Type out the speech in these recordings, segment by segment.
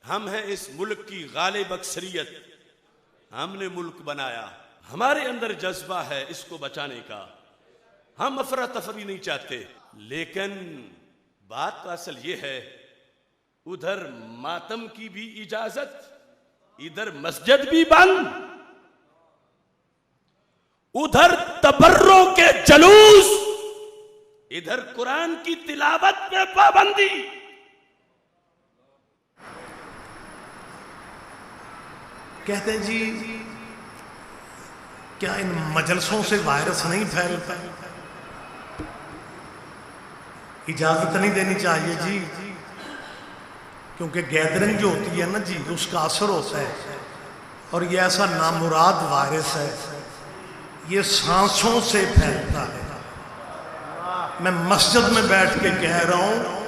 ہم ہیں اس ملک کی غالب اکثریت، ہم نے ملک بنایا، ہمارے اندر جذبہ ہے اس کو بچانے کا، ہم افراتفری نہیں چاہتے۔ لیکن بات کا اصل یہ ہے، ادھر ماتم کی بھی اجازت، ادھر مسجد بھی بند، ادھر تبروں کے جلوس، ادھر قرآن کی تلاوت پہ پابندی۔ کہتے ہیں جی کیا ان مجلسوں سے وائرس نہیں پھیلتا؟ اجازت نہیں دینی چاہیے جی، کیونکہ گیدرنگ جو ہوتی ہے نا جی اس کا اثر ہوتا ہے، اور یہ ایسا نامراد وائرس ہے، یہ سانسوں سے پھیلتا ہے۔ میں مسجد میں بیٹھ کے کہہ رہا ہوں،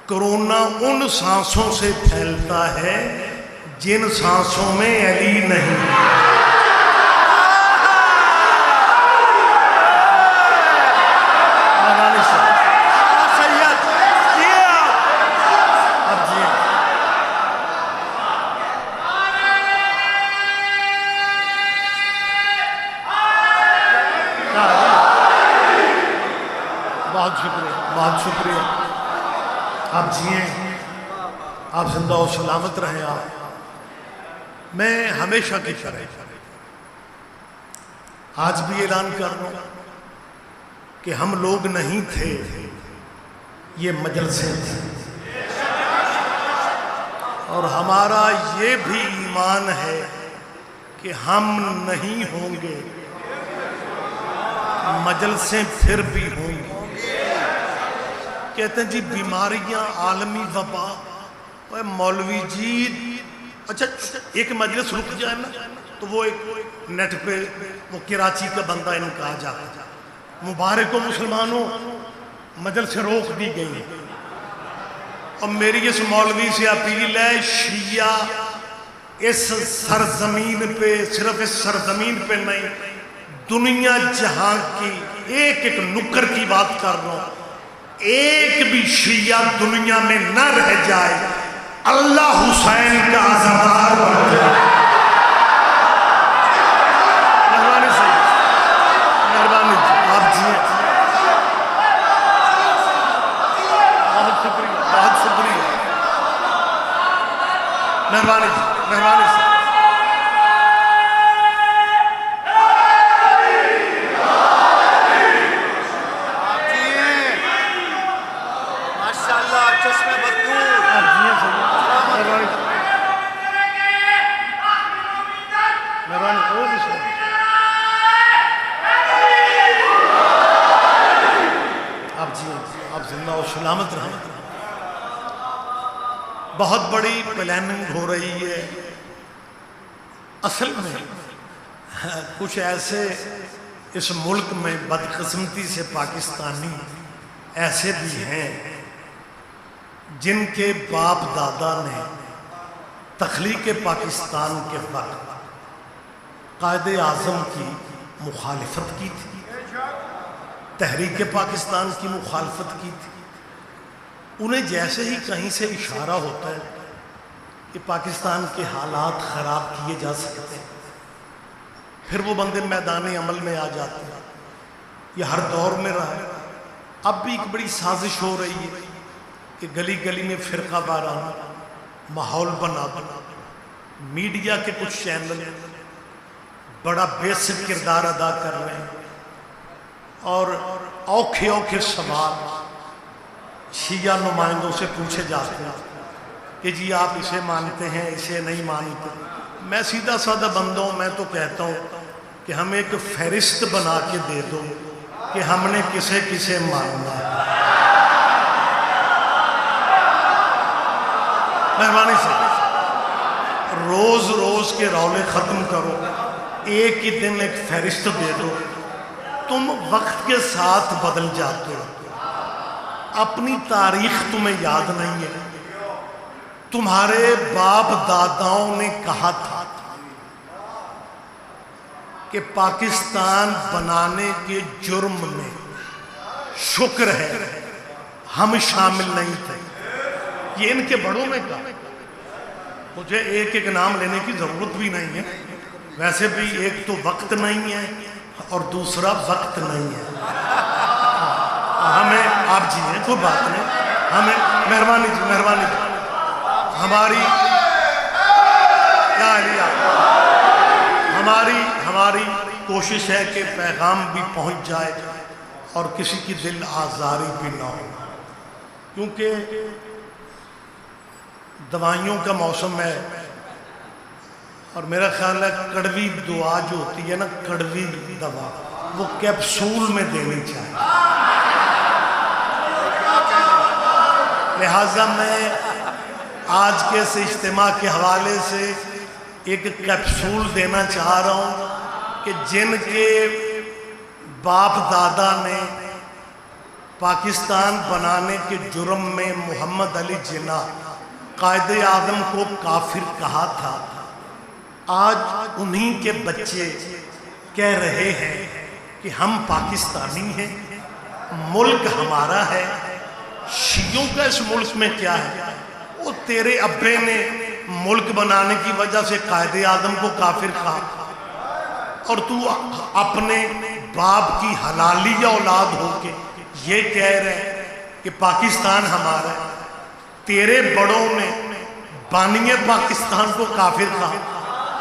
کرونا ان سانسوں سے پھیلتا ہے جن سانسوں میں علی نہیں۔ بہت شکریہ، بہت شکریہ۔ آپ جئیں، آپ زندہ و سلامت رہیں۔ میں ہمیشہ کی طرح آج بھی اعلان کر رہا ہوں کہ ہم لوگ نہیں تھے، یہ مجلسیں تھیں، اور ہمارا یہ بھی ایمان ہے کہ ہم نہیں ہوں گے، مجلسیں پھر بھی ہوں گی۔ کہتے ہیں جی بیماریاں، عالمی وبا، مولوی جی اچھا ایک مجلس رک جائے نا تو وہ ایک نیٹ پہ وہ کراچی کا بندہ ان کا آ جاتا، مبارک ہو مسلمانوں، مجلس روک دی گئی۔ اور میری اس مولوی سے اپیل ہے، شیعہ اس سرزمین پہ، صرف اس سرزمین پہ نہیں، دنیا جہاں کی ایک ایک نکر کی بات کر رہا ہوں، ایک بھی شیعہ دنیا میں نہ رہ جائے، اللہ حسین کا عزادار بن جائے۔ مہربانی سے، مہربانی آپ جی، بہت شکریہ، بہت شکریہ، مہربانی سے، مہربانی سے۔ سلامت رہے۔ بہت بڑی پلاننگ ہو رہی ہے۔ اصل میں کچھ ایسے اس ملک میں بدقسمتی سے پاکستانی ایسے بھی ہیں جن کے باپ دادا نے تخلیق پاکستان کے وقت قائد اعظم کی مخالفت کی تھی، تحریک پاکستان کی مخالفت کی تھی۔ انہیں جیسے ہی کہیں سے اشارہ ہوتا ہے کہ پاکستان کے حالات خراب کیے جا سکتے ہیں، پھر وہ بندے میدان عمل میں آ جاتے ہیں۔ یہ ہر دور میں رہا ہے۔ اب بھی ایک بڑی سازش ہو رہی ہے کہ گلی گلی میں فرقہ وارانہ ماحول بنا میڈیا کے کچھ چینل بڑا بیسک کردار ادا کر رہے ہیں، اور اوکھے اوکھے سوال شیعہ نمائندوں سے پوچھے جاتے ہیں کہ جی آپ اسے مانتے ہیں، اسے نہیں مانتے۔ میں سیدھا سادہ بندہ ہوں، میں تو کہتا ہوں کہ ہمیں ایک فہرست بنا کے دے دو کہ ہم نے کسے کسے ماننا ہے۔ مہربانی سے روز روز کے رولے ختم کرو، ایک ہی دن ایک فہرست دے دو۔ تم وقت کے ساتھ بدل جاتے ہو، اپنی تاریخ تمہیں یاد نہیں ہے۔ تمہارے باپ داداؤں نے کہا تھا کہ پاکستان بنانے کے جرم میں شکر ہے ہم شامل نہیں تھے۔ یہ ان کے بڑوں نے کہا، مجھے ایک ایک نام لینے کی ضرورت بھی نہیں ہے، ویسے بھی ایک تو وقت نہیں ہے اور دوسرا وقت نہیں ہے. ہمیں آپ جی ہیں، کوئی بات نہیں، ہمیں مہربانی جی، مہربانی جی، ہماری کوشش ہے کہ پیغام بھی پہنچ جائے اور کسی کی دل آزاری بھی نہ ہو، کیونکہ دوائیوں کا موسم ہے اور میرا خیال ہے کڑوی دعا جو ہوتی ہے نا، کڑوی دوا وہ کیپسول میں دینی چاہیے. لہٰذا میں آج کے اس اجتماع کے حوالے سے ایک کیپسول دینا چاہ رہا ہوں کہ جن کے باپ دادا نے پاکستان بنانے کے جرم میں محمد علی جناح قائد اعظم کو کافر کہا تھا، آج انہی کے بچے کہہ رہے ہیں کہ ہم پاکستانی ہیں، ملک ہمارا ہے. شیعوں کا اس ملک میں کیا ہے؟ وہ تیرے ابے نے ملک بنانے کی وجہ سے قائد اعظم کو کافر کہا اور تو اپنے باپ کی حلالی اولاد ہو کے یہ کہہ رہے کہ پاکستان ہمارا ہے. تیرے بڑوں نے بانی پاکستان کو کافر کہا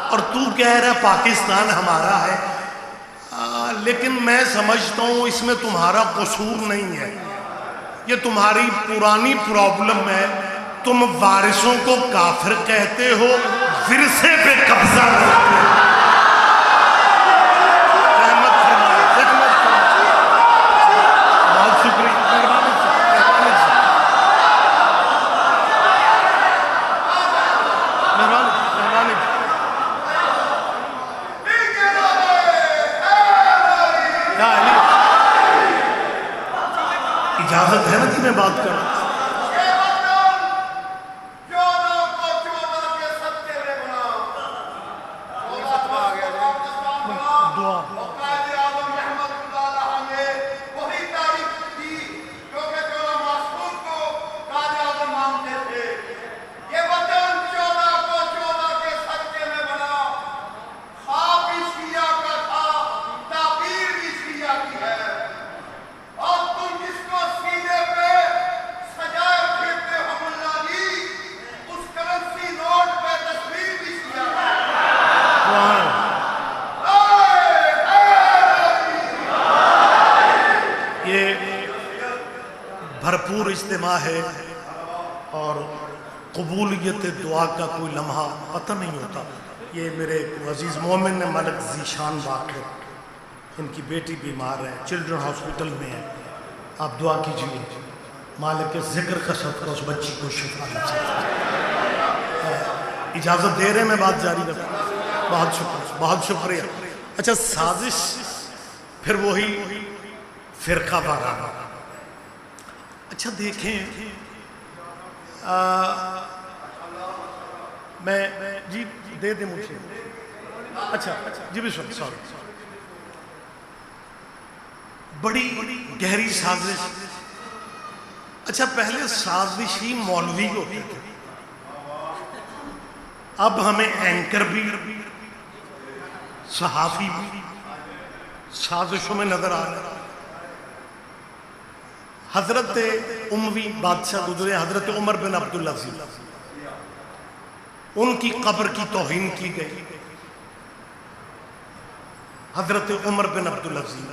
اور تو کہہ رہا پاکستان ہمارا ہے. لیکن میں سمجھتا ہوں اس میں تمہارا قصور نہیں ہے، یہ تمہاری پرانی پرابلم ہے. تم وارثوں کو کافر کہتے ہو، ورثے پہ قبضہ کرتے ہو. رحمت فرمائے، خدمت فرمائے. بہت شکریہ، مہربانی سے، مہربانی سے، مہربانی سے. اجازت ہے نا کہ میں بات کروں؟ بھرپور اجتماع ہے اور قبولیت دعا کا کوئی لمحہ پتہ نہیں ہوتا. یہ میرے عزیز مومن نے ملک ذیشان باقر، ان کی بیٹی بیمار ہے، چلڈرن ہاسپٹل میں ہے، آپ دعا کیجیے مالک ذکر کا صدقہ اس بچی کو شفا نصیب. اجازت دے رہے میں بات جاری رکھوں؟ بہت شکریہ، بہت شکریہ. اچھا، سازش پھر وہی فرقہ وارانہ. اچھا دیکھیں، میں جی دے دیں مجھے. اچھا جی بھی سوری، بڑی گہری سازش. اچھا پہلے سازشی مولوی ہوتے تھے، اب ہمیں اینکر بھی صحافی بھی سازشوں میں نظر آ رہے ہیں. حضرت اموی بادشاہ گزرے، حضرت عمر بن عبدالعزیز، ان کی قبر کی توہین کی گئی. حضرت عمر بن عبدالعزیز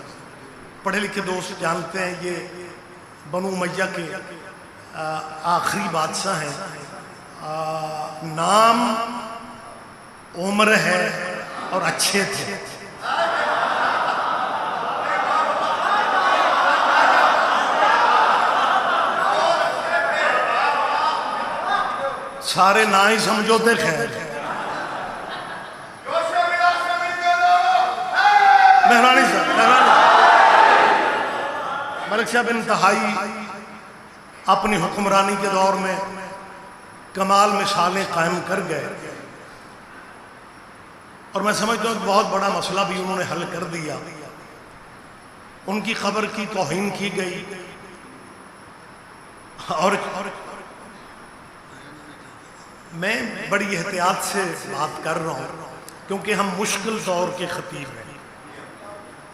پڑھے لکھے دوست جانتے ہیں، یہ بنو امیہ کے آخری بادشاہ ہیں. نام عمر ہے اور اچھے تھے. سارے نہ ہی سمجھو تے خیر. مہربانی صاحب، مہربانی. ملک صاحب انتہائی اپنی حکمرانی کے دور میں کمال مثالیں قائم کر گئے اور میں سمجھتا ہوں کہ بہت بڑا مسئلہ بھی انہوں نے حل کر دیا. ان کی قبر کی توہین کی گئی اور میں بڑی احتیاط سے بات کر رہا ہوں کیونکہ ہم مشکل دور کے خطیب ہیں،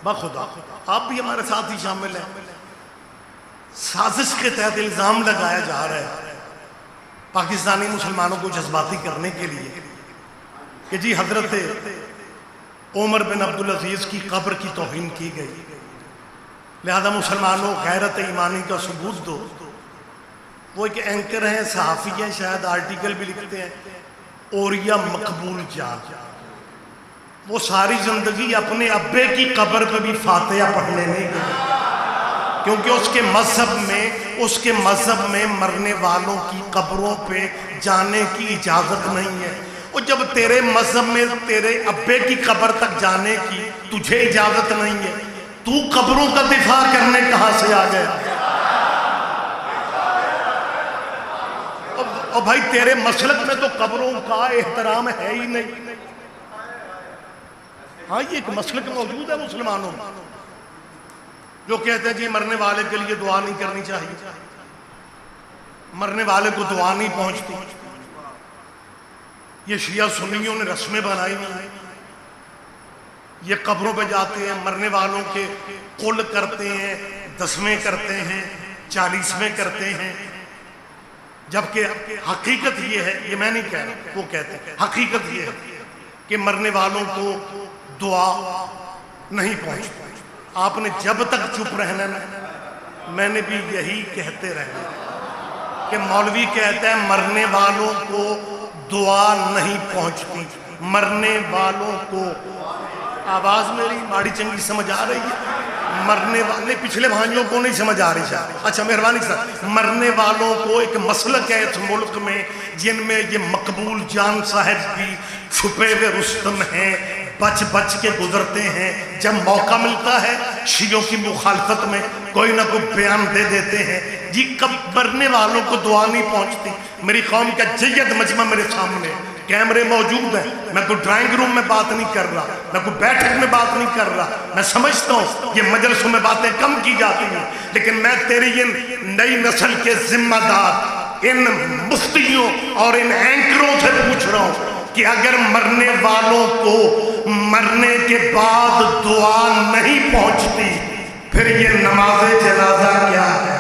بخدا آپ بھی ہمارے ساتھ ہی شامل ہیں۔ سازش کے تحت الزام لگایا جا رہا ہے پاکستانی مسلمانوں کو جذباتی کرنے کے لیے کہ جی حضرت عمر بن عبدالعزیز کی قبر کی توہین کی گئی، لہذا مسلمانوں غیرت ایمانی کا ثبوت دو۔ وہ ایک اینکر ہیں، صحافی ہیں، شاید آرٹیکل بھی لکھتے ہیں، اوریا مقبول جان، وہ ساری زندگی اپنے ابے کی قبر پہ بھی فاتحہ پڑھنے نہیں گئے کیونکہ اس کے مذہب میں مرنے والوں کی قبروں پہ جانے کی اجازت نہیں ہے۔ اور جب تیرے مذہب میں تیرے ابے کی قبر تک جانے کی تجھے اجازت نہیں ہے، تو قبروں کا دفاع کرنے کہاں سے آ گیا؟ اور بھائی تیرے مسلک میں تو قبروں کا احترام ہے ہی نہیں۔ ہاں یہ ایک مسلک موجود ہے مسلمانوں میں جو کہتے ہیں جی مرنے والے کے لیے دعا نہیں کرنی چاہیے، مرنے والے کو دعا نہیں پہنچتی۔ یہ شیعہ سنیوں نے رسمیں بنائی ہیں، یہ قبروں پہ جاتے ہیں، مرنے والوں کے قل کرتے ہیں، دسمیں کرتے ہیں، 40ویں کرتے ہیں، جبکہ حقیقت یہ ہے، یہ میں نہیں کہہ رہا، وہ کہتے ہیں حقیقت یہ ہے کہ مرنے والوں کو دعا نہیں پہنچتی۔ آپ نے جب تک چپ رہنا نا، میں نے بھی یہی کہتے رہنا کہ مولوی کہتا ہے مرنے والوں کو دعا نہیں پہنچتی، مرنے والوں کو، آواز میری ماڑی چنگی سمجھ آ رہی ہے؟ مرنے والے پچھلے بھائیوں کو نہیں سمجھ آ رہی ہے؟ اچھا مہربانی سر، مرنے والوں کو ایک مسلک ہے اس ملک میں جن میں یہ مقبول جان صاحب بھی چھپے ہوئے رستم ہیں، بچ بچ کے گزرتے ہیں، جب موقع ملتا ہے شیعوں کی مخالفت میں کوئی نہ کوئی بیان دے دیتے ہیں جی کب مرنے والوں کو دعا نہیں پہنچتی۔ میری قوم کا جید مجمع میرے سامنے، کیمرے موجود ہیں، میں کوئی ڈرائنگ روم میں بات نہیں کر رہا، میں کوئی بیٹھک میں بات نہیں کر رہا، میں سمجھتا ہوں یہ مجلسوں میں باتیں کم کی جاتی ہیں، لیکن میں تیری ان نئی نسل کے ذمہ دار ان مفتیوں اور ان اینکروں سے پوچھ رہا ہوں کہ اگر مرنے والوں کو مرنے کے بعد دعا نہیں پہنچتی پھر یہ نماز جنازہ کیا ہے؟